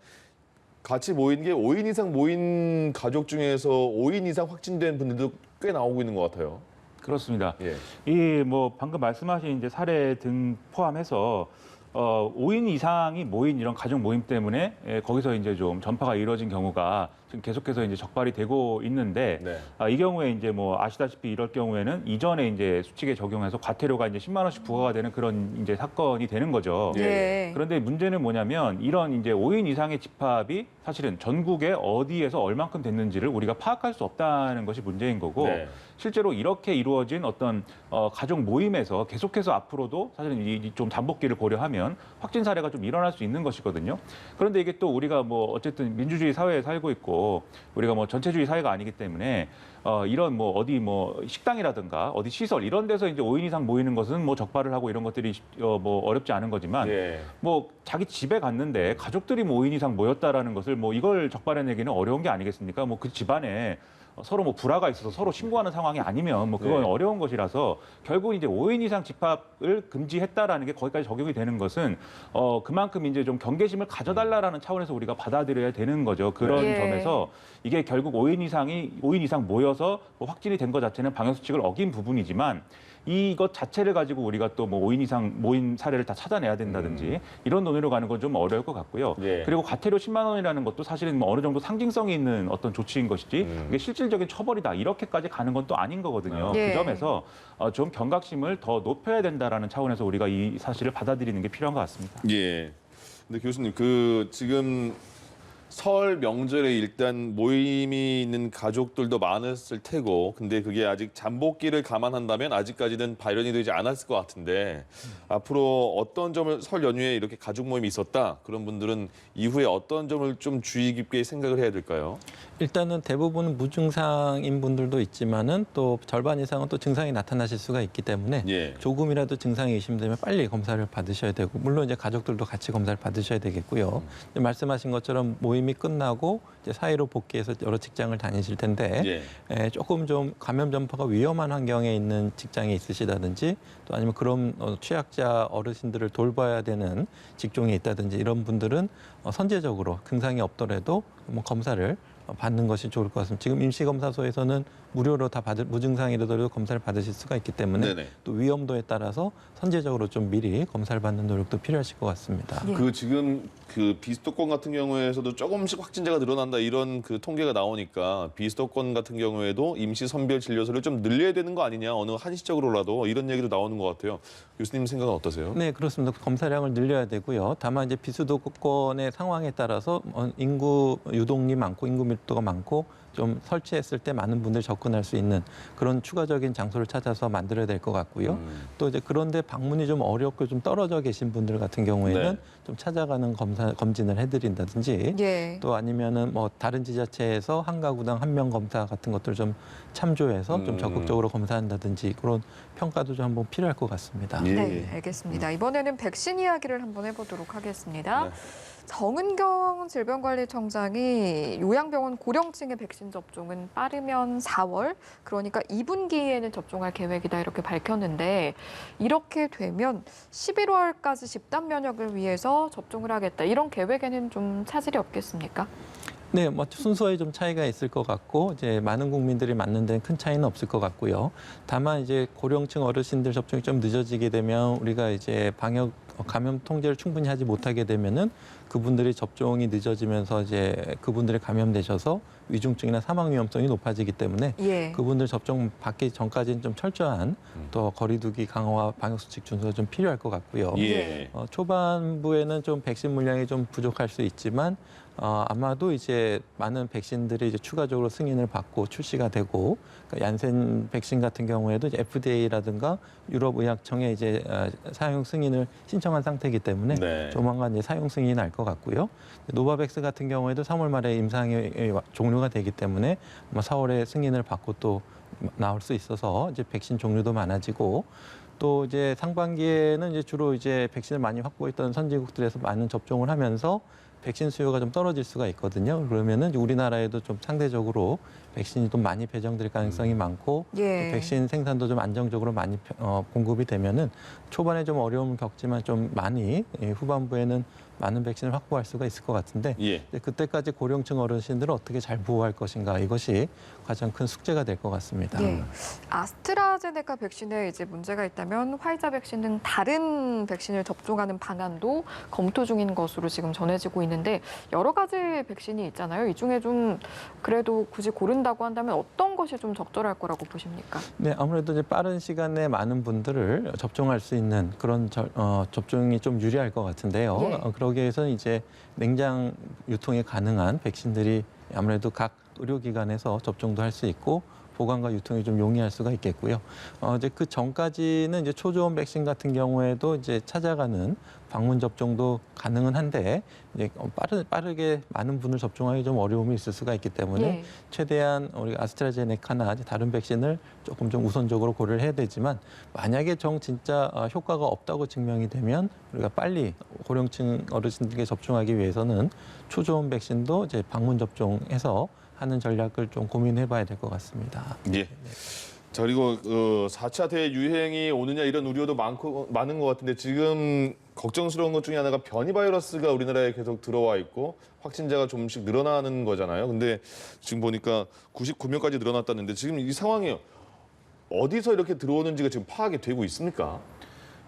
같이 모인 게 5인 이상 모인 가족 중에서 5인 이상 확진된 분들도 꽤 나오고 있는 것 같아요. 그렇습니다. 예. 이 뭐 방금 말씀하신 이제 사례 등 포함해서 5인 이상이 모인 이런 가족 모임 때문에 거기서 이제 좀 전파가 이루어진 경우가 지금 계속해서 이제 적발이 되고 있는데 이 경우에 이제 뭐 아시다시피 이럴 경우에는 이전에 이제 수칙에 적용해서 과태료가 이제 10만 원씩 부과가 되는 그런 이제 사건이 되는 거죠. 예. 그런데 문제는 뭐냐면 이런 이제 5인 이상의 집합이 사실은 전국에 어디에서 얼만큼 됐는지를 우리가 파악할 수 없다는 것이 문제인 거고 실제로 이렇게 이루어진 어떤 가족 모임에서 계속해서 앞으로도 사실은 이 좀 잠복기를 고려하면 확진 사례가 좀 일어날 수 있는 것이거든요. 그런데 이게 또 우리가 뭐 어쨌든 민주주의 사회에 살고 있고 우리가 뭐 전체주의 사회가 아니기 때문에 이런 뭐 어디 뭐 식당이라든가 어디 시설 이런 데서 이제 5인 이상 모이는 것은 뭐 적발을 하고 이런 것들이 뭐 어렵지 않은 거지만 뭐 자기 집에 갔는데 가족들이 뭐 5인 이상 모였다라는 것을 뭐 이걸 적발해내기는 어려운 게 아니겠습니까? 뭐 그 집안에 서로 뭐 불화가 있어서 서로 신고하는 상황이 아니면 뭐 그건 어려운 것이라서 결국 이제 5인 이상 집합을 금지했다라는 게 거기까지 적용이 되는 것은 그만큼 이제 좀 경계심을 가져달라라는 차원에서 우리가 받아들여야 되는 거죠. 그런 점에서 이게 결국 5인 이상 모여서 뭐 확진이 된 것 자체는 방역 수칙을 어긴 부분이지만 이것 자체를 가지고 우리가 또 뭐 5인 이상 모인 사례를 다 찾아내야 된다든지 이런 논의로 가는 건 좀 어려울 것 같고요. 그리고 과태료 10만 원이라는 것도 사실은 뭐 어느 정도 상징성이 있는 어떤 조치인 것이지 이게 실질적인 처벌이다 이렇게까지 가는 건 또 아닌 거거든요. 그 점에서 좀 경각심을 더 높여야 된다라는 차원에서 우리가 이 사실을 받아들이는 게 필요한 것 같습니다. 예. 근데 교수님 그 지금 설 명절에 일단 모임이 있는 가족들도 많았을 테고 근데 그게 아직 잠복기를 감안한다면 아직까지는 발현이 되지 않았을 것 같은데 앞으로 어떤 점을 설 연휴에 이렇게 가족 모임이 있었다 그런 분들은 이후에 어떤 점을 좀 주의 깊게 생각을 해야 될까요? 일단은 대부분 무증상인 분들도 있지만은 또 절반 이상은 또 증상이 나타나실 수가 있기 때문에 조금이라도 증상이 의심되면 빨리 검사를 받으셔야 되고 물론 이제 가족들도 같이 검사를 받으셔야 되겠고요. 말씀하신 것처럼 모임이 끝나고 이제 사회로 복귀해서 여러 직장을 다니실 텐데 조금 좀 감염 전파가 위험한 환경에 있는 직장에 있으시다든지 또 아니면 그런 취약자 어르신들을 돌봐야 되는 직종에 있다든지 이런 분들은 선제적으로 증상이 없더라도 뭐 검사를 받는 것이 좋을 것 같습니다. 지금 임시검사소에서는 무료로 다 무증상이라도 검사를 받으실 수가 있기 때문에 또 위험도에 따라서 선제적으로 좀 미리 검사를 받는 노력도 필요하실 것 같습니다. 그 지금 그 비수도권 같은 경우에서도 조금씩 확진자가 늘어난다 이런 그 통계가 나오니까 비수도권 같은 경우에도 임시 선별 진료소를 좀 늘려야 되는 거 아니냐 어느 한시적으로라도 이런 얘기도 나오는 것 같아요. 교수님 생각은 어떠세요? 네, 그렇습니다. 검사량을 늘려야 되고요. 다만 이제 비수도권의 상황에 따라서 인구 유동이 많고 인구 밀도가 많고 좀 설치했을 때 많은 분들이 접근할 수 있는 그런 추가적인 장소를 찾아서 만들어야 될 것 같고요. 또 이제 그런데 방문이 좀 어렵고 좀 떨어져 계신 분들 같은 경우에는 좀 찾아가는 검진을 해드린다든지 또 아니면은 뭐 다른 지자체에서 한 가구당 한 명 검사 같은 것들 좀 참조해서 좀 적극적으로 검사한다든지 그런 평가도 좀 한번 필요할 것 같습니다. 네, 알겠습니다. 이번에는 백신 이야기를 한번 해보도록 하겠습니다. 정은경 질병관리청장이 요양병원 고령층의 백신 접종은 빠르면 4월, 그러니까 2분기에는 접종할 계획이다 이렇게 밝혔는데 이렇게 되면 11월까지 집단 면역을 위해서 접종을 하겠다. 이런 계획에는 좀 차질이 없겠습니까? 네, 뭐 순서에 좀 차이가 있을 것 같고 이제 많은 국민들이 맞는 데는 큰 차이는 없을 것 같고요. 다만 이제 고령층 어르신들 접종이 좀 늦어지게 되면 우리가 이제 방역 감염 통제를 충분히 하지 못하게 되면은 그분들이 접종이 늦어지면서 이제 그분들이 감염되셔서 위중증이나 사망 위험성이 높아지기 때문에 예. 그분들 접종 받기 전까지는 좀 철저한 또 거리두기 강화와 방역 수칙 준수가 좀 필요할 것 같고요. 예. 초반부에는 좀 백신 물량이 좀 부족할 수 있지만 아마도 이제 많은 백신들이 이제 추가적으로 승인을 받고 출시가 되고 그러니까 얀센 백신 같은 경우에도 이제 FDA라든가 유럽의약청에 이제 사용 승인을 신청한 상태이기 때문에 네. 조만간 이제 사용 승인이 날 것 같고요. 노바백스 같은 경우에도 3월 말에 임상이 종료가 되기 때문에 아마 4월에 승인을 받고 또 나올 수 있어서 이제 백신 종류도 많아지고 또 이제 상반기에는 이제 주로 이제 백신을 많이 확보했던 선진국들에서 많은 접종을 하면서 백신 수요가 좀 떨어질 수가 있거든요. 그러면은 우리나라에도 좀 상대적으로 백신이 좀 많이 배정될 가능성이 많고 예. 또 백신 생산도 좀 안정적으로 많이 공급이 되면은 초반에 좀 어려움을 겪지만 좀 많이 후반부에는 많은 백신을 확보할 수가 있을 것 같은데 예. 그때까지 고령층 어르신들을 어떻게 잘 보호할 것인가 이것이 가장 큰 숙제가 될 것 같습니다. 예. 아스트라제네카 백신에 이제 문제가 있다면 화이자 백신 등 다른 백신을 접종하는 방안도 검토 중인 것으로 지금 전해지고 있는데 여러 가지 백신이 있잖아요. 이 중에 좀 그래도 굳이 고른다고 한다면 어떤 것이 좀 적절할 거라고 보십니까? 네, 아무래도 이제 빠른 시간에 많은 분들을 접종할 수 있는 그런 접종이 좀 유리할 것 같은데요. 예. 그러기 위해서는 이제 냉장 유통이 가능한 백신들이 아무래도 각 의료기관에서 접종도 할 수 있고 보관과 유통이 좀 용이할 수가 있겠고요. 이제 그 전까지는 이제 초저온 백신 같은 경우에도 이제 찾아가는 방문 접종도 가능은 한데 이제 빠르게 많은 분을 접종하기 좀 어려움이 있을 수가 있기 때문에 예. 최대한 우리 아스트라제네카나 다른 백신을 조금 좀 우선적으로 고려를 해야 되지만 만약에 진짜 효과가 없다고 증명이 되면 우리가 빨리 고령층 어르신들에게 접종하기 위해서는 초저온 백신도 이제 방문 접종해서 하는 전략을 좀 고민해봐야 될 것 같습니다. 예. 자, 그리고 4차 대유행이 오느냐 이런 우려도 많은 것 같은데 지금 걱정스러운 것 중에 하나가 변이 바이러스가 우리나라에 계속 들어와 있고 확진자가 조금씩 늘어나는 거잖아요. 근데 지금 보니까 99명까지 늘어났다는데 지금 이 상황이 어디서 이렇게 들어오는지가 지금 파악이 되고 있습니까?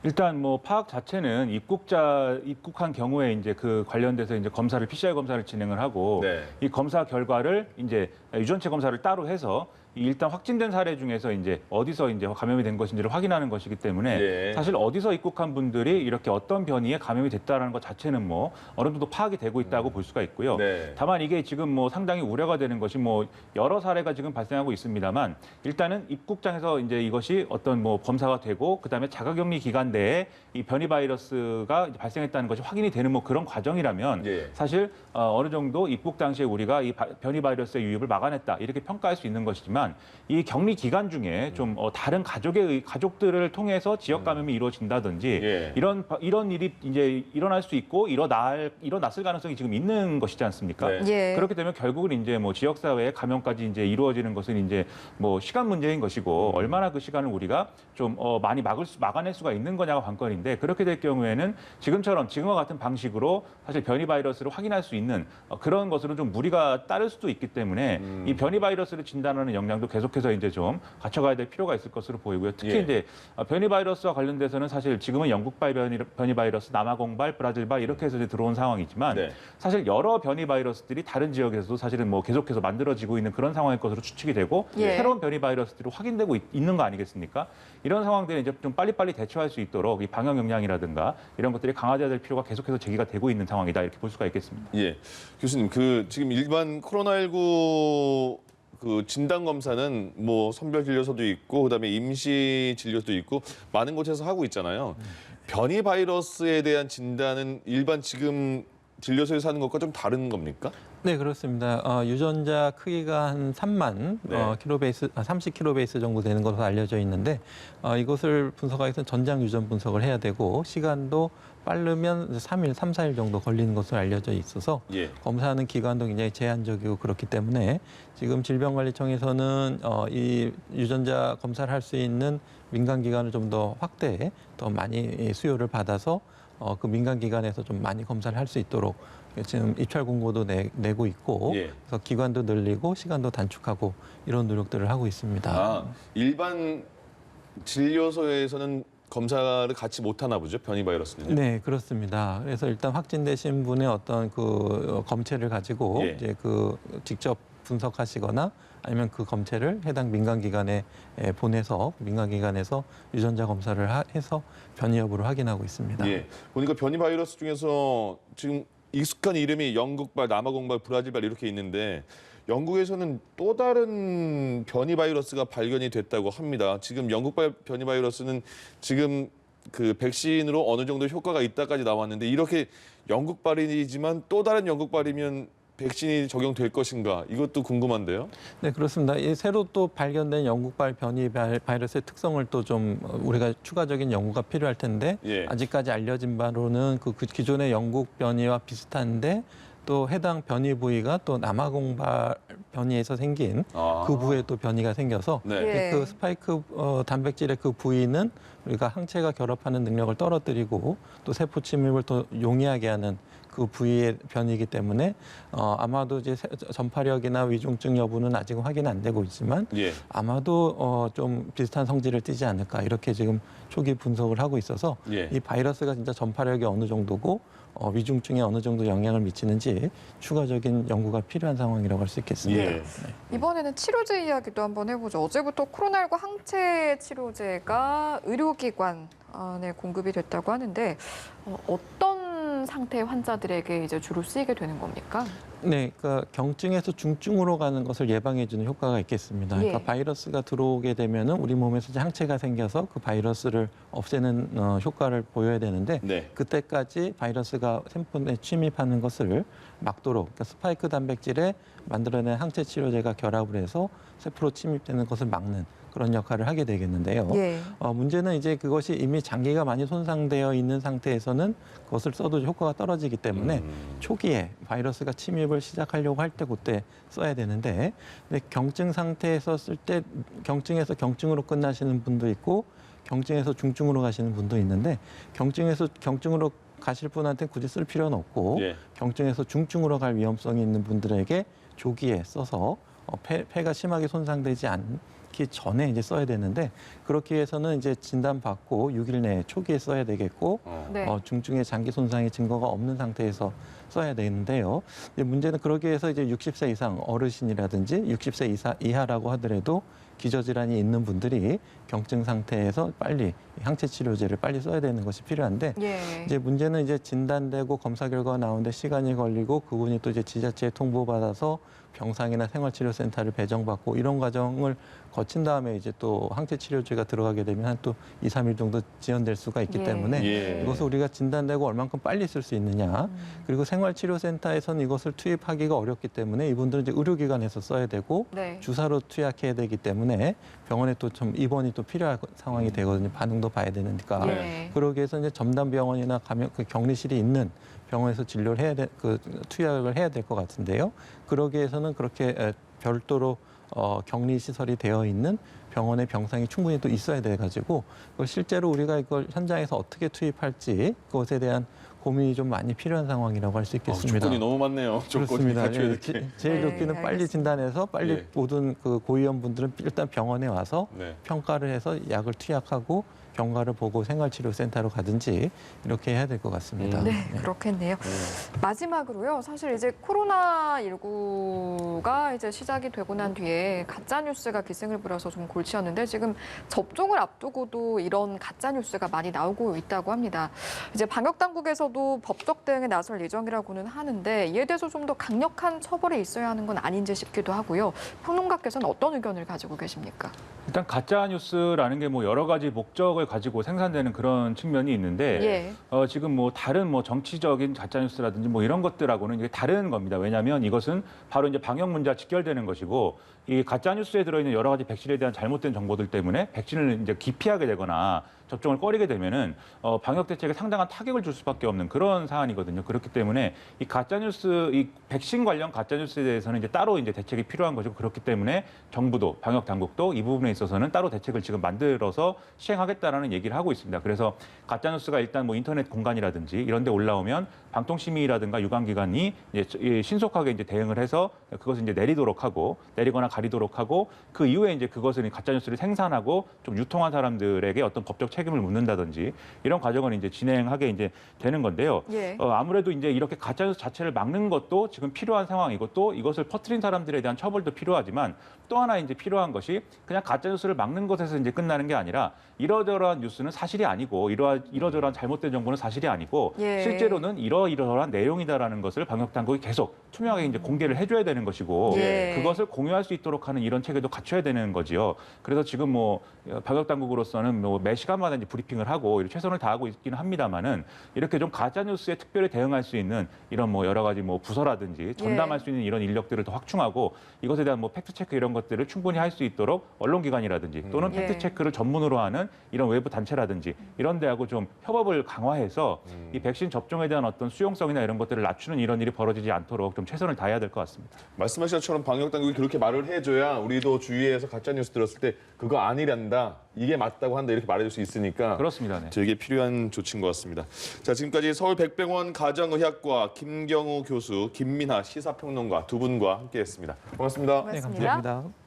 일단 뭐 파악 자체는 입국한 경우에 이제 그 관련돼서 이제 검사를 PCR 검사를 진행을 하고 네. 이 검사 결과를 이제 유전체 검사를 따로 해서 일단 확진된 사례 중에서 이제 어디서 이제 감염이 된 것인지를 확인하는 것이기 때문에 네. 사실 어디서 입국한 분들이 이렇게 어떤 변이에 감염이 됐다라는 것 자체는 뭐 어느 정도 파악이 되고 있다고 볼 수가 있고요. 네. 다만 이게 지금 뭐 상당히 우려가 되는 것이 뭐 여러 사례가 지금 발생하고 있습니다만 일단은 입국장에서 이제 이것이 어떤 뭐 검사가 되고 그다음에 자가격리 기간 내에 이 변이 바이러스가 발생했다는 것이 확인이 되는 뭐 그런 과정이라면 예. 사실 어느 정도 입국 당시에 우리가 이 변이 바이러스의 유입을 막아냈다 이렇게 평가할 수 있는 것이지만 이 격리 기간 중에 좀 다른 가족들을 통해서 지역 감염이 이루어진다든지 예. 이런 일이 이제 일어날 수 있고 일어났을 가능성이 지금 있는 것이지 않습니까? 네. 예. 그렇기 때문에 결국은 이제 뭐 지역 사회의 감염까지 이제 이루어지는 것은 이제 뭐 시간 문제인 것이고 얼마나 그 시간을 우리가 좀 많이 막아낼 수가 있는 거냐가 관건인데 그렇게 될 경우에는 지금과 같은 방식으로 사실 변이 바이러스를 확인할 수 있는 그런 것으로는 좀 무리가 따를 수도 있기 때문에 이 변이 바이러스를 진단하는 역량도 계속해서 이제 좀 갖춰가야 될 필요가 있을 것으로 보이고요. 특히 예. 이제 변이 바이러스와 관련돼서는 사실 지금은 영국발 변이 바이러스, 남아공발, 브라질발 이렇게 해서 이제 들어온 상황이지만 네. 사실 여러 변이 바이러스들이 다른 지역에서도 사실은 뭐 계속해서 만들어지고 있는 그런 상황일 것으로 추측이 되고 예. 새로운 변이 바이러스들이 확인되고 있는 거 아니겠습니까? 이런 상황들은 이제 좀 빨리빨리 대처할 수 있도록 이 방역 역량이라든가 이런 것들이 강화돼야 될 필요가 계속해서 제기가 되고 있는 상황이다 이렇게 볼 수가 있겠습니다. 예. 교수님, 지금 일반 코로나19 진단 검사는 뭐 선별 진료소도 있고 그다음에 임시 진료소도 있고 많은 곳에서 하고 있잖아요. 변이 바이러스에 대한 진단은 일반 지금 진료소에서 하는 것과 좀 다른 겁니까? 네, 그렇습니다. 유전자 크기가 한 3만 네. 킬로베이스, 30킬로베이스 정도 되는 것으로 알려져 있는데 이것을 분석하기 위해서는 전장 유전 분석을 해야 되고 시간도 빠르면 3일, 3, 4일 정도 걸리는 것으로 알려져 있어서 예. 검사하는 기간도 굉장히 제한적이고 그렇기 때문에 지금 질병관리청에서는 이 유전자 검사를 할 수 있는 민간 기관을 좀 더 확대, 더 많이 수요를 받아서 그 민간 기관에서 좀 많이 검사를 할 수 있도록 지금 입찰 공고도 내고 있고 예. 그래서 기관도 늘리고 시간도 단축하고 이런 노력들을 하고 있습니다. 아, 일반 진료소에서는 검사를 같이 못 하나 보죠? 변이 바이러스는요? 네, 그렇습니다. 그래서 일단 확진되신 분의 어떤 그 검체를 가지고 예. 이제 그 직접 분석하시거나 아니면 그 검체를 해당 민간 기관에 보내서 민간 기관에서 유전자 검사를 해서 변이 여부를 확인하고 있습니다. 예. 보니까 변이 바이러스 중에서 지금 익숙한 이름이 영국발, 남아공발, 브라질발 이렇게 있는데 영국에서는 또 다른 변이 바이러스가 발견이 됐다고 합니다. 지금 영국발 변이 바이러스는 지금 그 백신으로 어느 정도 효과가 있다까지 나왔는데 이렇게 영국발이지만 또 다른 영국발이면 백신이 적용될 것인가 이것도 궁금한데요. 네, 그렇습니다. 이 새로 또 발견된 영국발 변이 바이러스의 특성을 또 좀 우리가 추가적인 연구가 필요할 텐데 예. 아직까지 알려진 바로는 그 기존의 영국 변이와 비슷한데 또 해당 변이 부위가 또 남아공발 변이에서 생긴 아. 그 부위에 또 변이가 생겨서 네. 예. 그 스파이크 단백질의 그 부위는 우리가 항체가 결합하는 능력을 떨어뜨리고 또 세포 침입을 더 용이하게 하는 그 부위의 변이기 때문에 아마도 이제 전파력이나 위중증 여부는 아직은 확인 안 되고 있지만 예. 아마도 좀 비슷한 성질을 띠지 않을까 이렇게 지금 초기 분석을 하고 있어서 예. 이 바이러스가 진짜 전파력이 어느 정도고 위중증에 어느 정도 영향을 미치는지 추가적인 연구가 필요한 상황이라고 할 수 있겠습니다. 예. 이번에는 치료제 이야기도 한번 해보죠. 어제부터 코로나19 항체 치료제가 의료기관에 공급이 됐다고 하는데 어떤 상태의 환자들에게 이제 주로 쓰이게 되는 겁니까? 네, 그러니까 경증에서 중증으로 가는 것을 예방해주는 효과가 있겠습니다. 그러니까 예. 바이러스가 들어오게 되면은 우리 몸에서 이제 항체가 생겨서 그 바이러스를 없애는 효과를 보여야 되는데 네. 그때까지 바이러스가 세포에 침입하는 것을 막도록 그러니까 스파이크 단백질에 만들어낸 항체 치료제가 결합을 해서 세포로 침입되는 것을 막는 그런 역할을 하게 되겠는데요. 예. 문제는 이제 그것이 이미 장기가 많이 손상되어 있는 상태에서는 그것을 써도 효과가 떨어지기 때문에 초기에 바이러스가 침입을 시작하려고 할 때 그때 써야 되는데 근데 경증 상태에서 쓸 때 경증에서 경증으로 끝나시는 분도 있고 경증에서 중증으로 가시는 분도 있는데 경증에서 경증으로 가실 분한테 굳이 쓸 필요는 없고 예. 경증에서 중증으로 갈 위험성이 있는 분들에게 조기에 써서 폐가 심하게 손상되지 않기 전에 이제 써야 되는데 그렇기 위해서는 이제 진단받고 6일 내에 초기에 써야 되겠고 네. 중증의 장기 손상의 증거가 없는 상태에서 써야 되는데요. 이제 문제는 그러기 위해서 이제 60세 이상 어르신이라든지 60세 이하라고 하더라도 기저질환이 있는 분들이 경증 상태에서 빨리 항체 치료제를 빨리 써야 되는 것이 필요한데 예. 이제 문제는 이제 진단되고 검사 결과가 나오는데 시간이 걸리고 그분이 또 이제 지자체에 통보받아서 병상이나 생활치료센터를 배정받고 이런 과정을 거친 다음에 이제 또 항체 치료제가 들어가게 되면 한 또 2, 3일 정도 지연될 수가 있기 예. 때문에 예. 이것을 우리가 진단되고 얼만큼 빨리 쓸 수 있느냐 그리고 생활치료센터에서는 이것을 투입하기가 어렵기 때문에 이분들은 이제 의료기관에서 써야 되고 네. 주사로 투약해야 되기 때문에 병원에 또 좀 입원이 또 필요한 상황이 되거든요. 반응도 봐야 되니까. 예. 그러기 위해서 이제 전담병원이나 그 격리실이 있는 병원에서 진료를 해야 투약을 해야 될 것 같은데요. 그러기 위해서는 그렇게 별도로 격리 시설이 되어 있는 병원의 병상이 충분히 또 있어야 돼 가지고 실제로 우리가 이걸 현장에서 어떻게 투입할지 그것에 대한 고민이 좀 많이 필요한 상황이라고 할 수 있겠습니다. 조건이 너무 많네요. 조건이 그렇습니다. 갖춰야 예, 될 게. 제일 네, 좋기는 빨리 알겠습니다. 진단해서 빨리 예. 모든 그 고위험분들은 일단 병원에 와서 네. 평가를 해서 약을 투약하고 경과를 보고 생활치료센터로 가든지 이렇게 해야 될 것 같습니다. 네, 그렇겠네요. 마지막으로요. 사실 이제 코로나19가 이제 시작이 되고 난 뒤에 가짜 뉴스가 기승을 부려서 좀 골치였는데 지금 접종을 앞두고도 이런 가짜 뉴스가 많이 나오고 있다고 합니다. 이제 방역 당국에서도 법적 대응에 나설 예정이라고는 하는데 이에 대해서 좀 더 강력한 처벌이 있어야 하는 건 아닌지 싶기도 하고요. 평론가께서는 어떤 의견을 가지고 계십니까? 일단 가짜 뉴스라는 게 뭐 여러 가지 목적을 목적을 가지고 생산되는 그런 측면이 있는데 지금 뭐 다른 뭐 정치적인 가짜 뉴스라든지 뭐 이런 것들하고는 이게 다른 겁니다. 왜냐하면 이것은 바로 이제 방역 문제와 직결되는 것이고 이 가짜 뉴스에 들어있는 여러 가지 백신에 대한 잘못된 정보들 때문에 백신을 이제 기피하게 되거나 접종을 꺼리게 되면은 방역 대책에 상당한 타격을 줄 수밖에 없는 그런 사안이거든요. 그렇기 때문에 이 가짜 뉴스, 이 백신 관련 가짜 뉴스에 대해서는 이제 따로 이제 대책이 필요한 것이고 그렇기 때문에 정부도 방역 당국도 이 부분에 있어서는 따로 대책을 지금 만들어서 시행하겠다라는 얘기를 하고 있습니다. 그래서 가짜 뉴스가 일단 뭐 인터넷 공간이라든지 이런 데 올라오면 방통심의라든가 유관기관이 이제 신속하게 이제 대응을 해서 그것을 이제 내리거나 가리도록 하고 그 이후에 이제 그것을 가짜 뉴스를 생산하고 좀 유통한 사람들에게 어떤 법적 책임을 묻는다든지 이런 과정을 이제 진행하게 이제 되는 건데요. 아무래도 이제 이렇게 가짜 뉴스 자체를 막는 것도 지금 필요한 상황이고 또 이것을 퍼뜨린 사람들에 대한 처벌도 필요하지만 또 하나 이제 필요한 것이 그냥 가짜 뉴스를 막는 것에서 이제 끝나는 게 아니라 이러저러한 뉴스는 사실이 아니고 이러저러한 잘못된 정보는 사실이 아니고 실제로는 이러이러한 내용이다라는 것을 방역 당국이 계속 투명하게 이제 공개를 해줘야 되는 것이고 그것을 공유할 수 있도록 하는 이런 체계도 갖춰야 되는 거지요. 그래서 지금 뭐 방역 당국으로서는 뭐 매 시간마다 이제 브리핑을 하고 최선을 다하고 있기는 합니다만은 이렇게 좀 가짜 뉴스에 특별히 대응할 수 있는 이런 뭐 여러 가지 뭐 부서라든지 전담할 수 있는 이런 인력들을 더 확충하고 이것에 대한 뭐 팩트 체크 이런 것들을 충분히 할 수 있도록 언론기관이라든지 또는 팩트 체크를 전문으로 하는 이런 외부 단체라든지 이런 데하고 좀 협업을 강화해서 이 백신 접종에 대한 어떤 수용성이나 이런 것들을 낮추는 이런 일이 벌어지지 않도록 좀 최선을 다해야 될 것 같습니다. 말씀하신 것처럼 방역 당국이 그렇게 말을 해줘야 우리도 주위에서 가짜 뉴스 들었을 때 그거 아니란다, 이게 맞다고 한다 이렇게 말해줄 수 있으니까 그렇습니다. 네. 되게 필요한 조치인 것 같습니다. 자, 지금까지 서울 백병원 가정의학과 김경우 교수, 김민하 시사평론가 두 분과 함께했습니다. 고맙습니다. 고맙습니다. 네, 감사합니다.